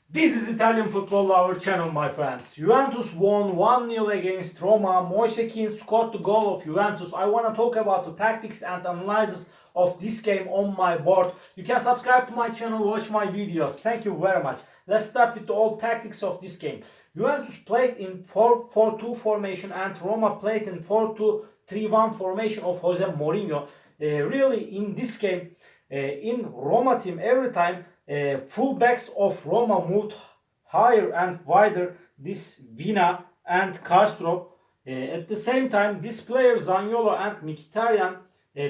This is Italian Football Lover channel, my friends. Juventus won 1-0 against Roma. Moise Kean scored the goal of Juventus. I want to talk about the tactics and analysis of this game on my board. You can subscribe to my channel, watch my videos. Thank you very much. Let's start with the old tactics of this game. Juventus played in 4-4-2 formation and Roma played in 4-2-3-1 formation of Jose Mourinho. Really, in this game, in Roma team, every time fullbacks of Roma moved higher and wider, this Vina and Karsdorp. At the same time, this player Zaniolo and Mkhitaryan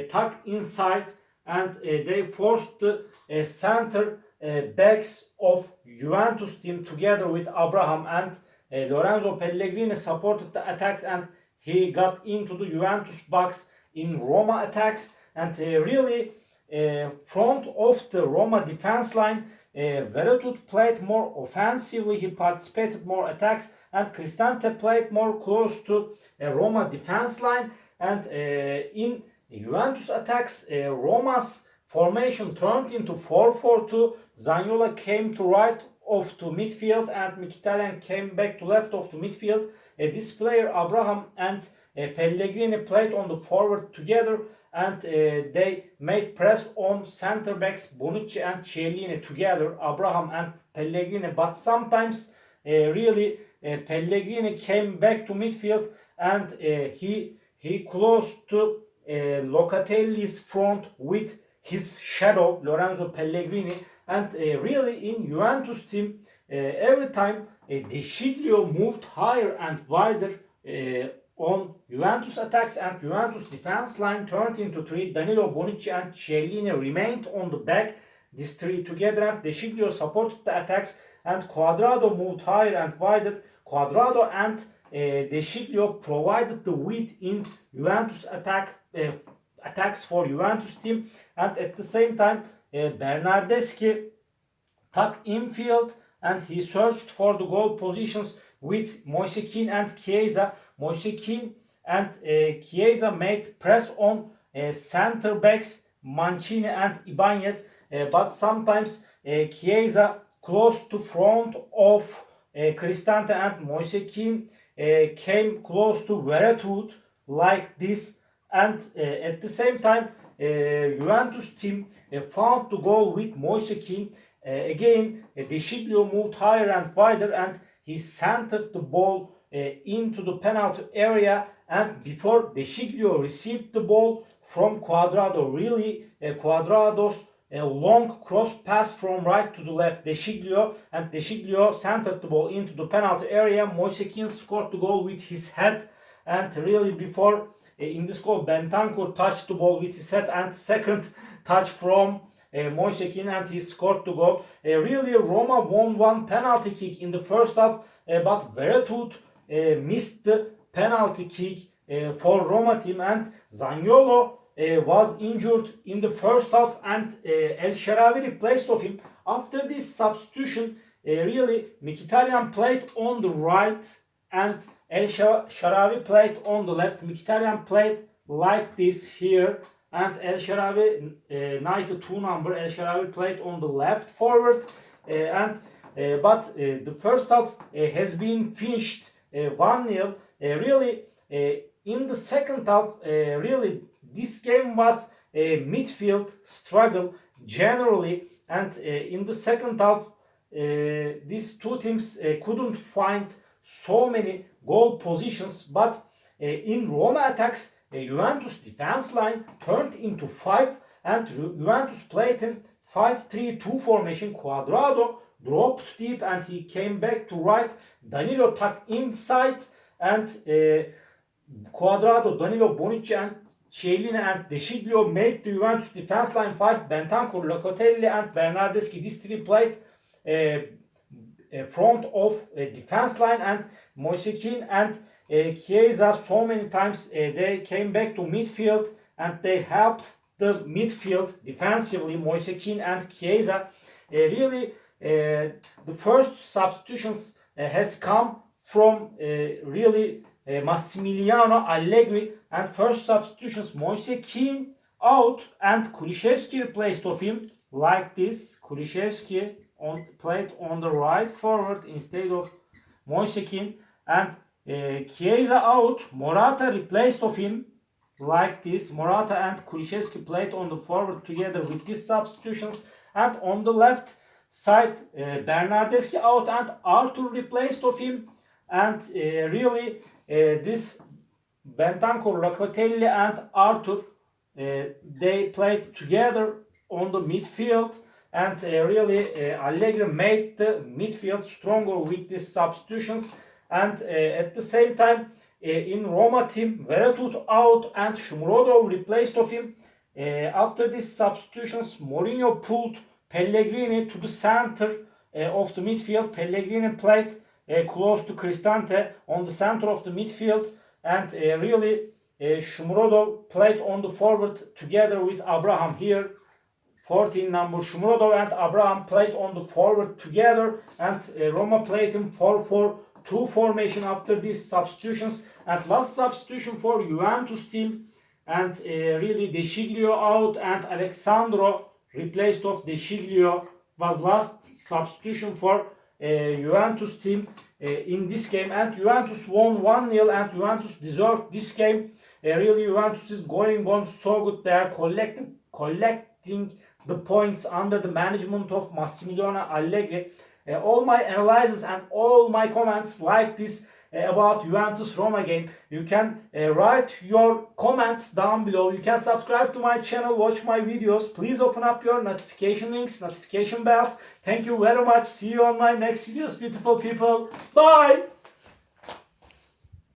tucked inside and they forced the center backs of Juventus team together with Abraham, and Lorenzo Pellegrini supported the attacks and he got into the Juventus box in Roma attacks, and really front of the Roma defense line, Veretout played more offensively, he participated more attacks, and Cristante played more close to Roma defense line, and in Juventus attacks, Roma's formation turned into 4-4-2. Zaniolo came to right of to midfield and Mkhitaryan came back to left of the midfield. This player Abraham and Pellegrini played on the forward together, and they made press on center backs Bonucci and Chiellini together, Abraham and Pellegrini. But sometimes really Pellegrini came back to midfield and he closed to Locatelli's front with his shadow Lorenzo Pellegrini, and really in Juventus team every time De Sciglio moved higher and wider on Juventus attacks, and Juventus defense line turned into three. Danilo, Bonucci and Chiellini remained on the back, these three together, and De Sciglio supported the attacks, and Cuadrado moved higher and wider. Cuadrado and De Sciglio provided the width in Juventus attacks for Juventus team, and at the same time Bernardeschi tucked infield and he searched for the goal positions with Moise Kean and Chiesa. Moise Kean and Chiesa made press on center backs Mancini and Ibanez, but sometimes Chiesa close to front of Cristante and Moise Kean came close to Veretout like this, and at the same time Juventus team found the goal with Moise Kean. Again, De Sciglio moved higher and wider and he centered the ball into the penalty area, and before De Sciglio received the ball from Cuadrado, really Cuadrado's long cross pass from right to the left, De Sciglio centered the ball into the penalty area. Moise Kean scored the goal with his head, and really before in this goal Bentancur touched the ball with his head, and second touch from Moise Kean and he scored the goal. Really Roma won one penalty kick in the first half, but Veretout missed the penalty kick for Roma team, and Zaniolo was injured in the first half, and El Shaarawy replaced of him. After this substitution, really Mkhitaryan played on the right and El Shaarawy played on the left. Mkhitaryan played like this here, and El Shaarawy 92 number, El Shaarawy played on the left forward, but the first half has been finished 1-0. Really in the second half, really this game was a midfield struggle generally, and in the second half these two teams couldn't find so many goal positions, but in Roma attacks Juventus defense line turned into 5 and Juventus played in 5-3-2 formation. Cuadrado dropped deep and he came back to right. Danilo tucked inside, and Cuadrado, Danilo, Bonucci and Chiellini and De Sciglio made the Juventus defense line 5. Bentancur, Locatelli and Bernardeschi, these three played front of defense line, and Moise Kean and Chiesa so many times they came back to midfield and they helped the midfield defensively, Moise Kean and Chiesa. Really the first substitutions has come from really Massimiliano Allegri, and first substitutions Moise Kean out and Kulusevski replaced of him like this. Kulusevski played on the right forward instead of Moise Kean, and Chiesa out, Morata replaced of him like this. Morata and Kulusevski played on the forward together with these substitutions, and on the left side Bernardeschi out and Arthur replaced of him, and really this Bentancur, Locatelli and Arthur they played together on the midfield, and really Allegri made the midfield stronger with these substitutions. And at the same time in Roma team, Veretout out and Shomurodov replaced of him. After these substitutions, Mourinho pulled Pellegrini to the center of the midfield. Pellegrini played close to Cristante on the center of the midfield, and really Shomurodov played on the forward together with Abraham here. 14 number Shomurodov and Abraham played on the forward together, and Roma played in 4-4-2 formation after these substitutions. And last substitution for Juventus team, and really De Sciglio out and Alexandro replaced of De Sciglio was last substitution for Juventus team in this game, and Juventus won 1-0, and Juventus deserved this game. Really Juventus is going on so good. They are collecting the points under the management of Massimiliano Allegri. All my analysis and all my comments like this about Juventus Roma game, you can write your comments down below. You can subscribe to my channel, watch my videos. Please open up your notification links, notification bells. Thank you very much. See you on my next videos, beautiful people. Bye.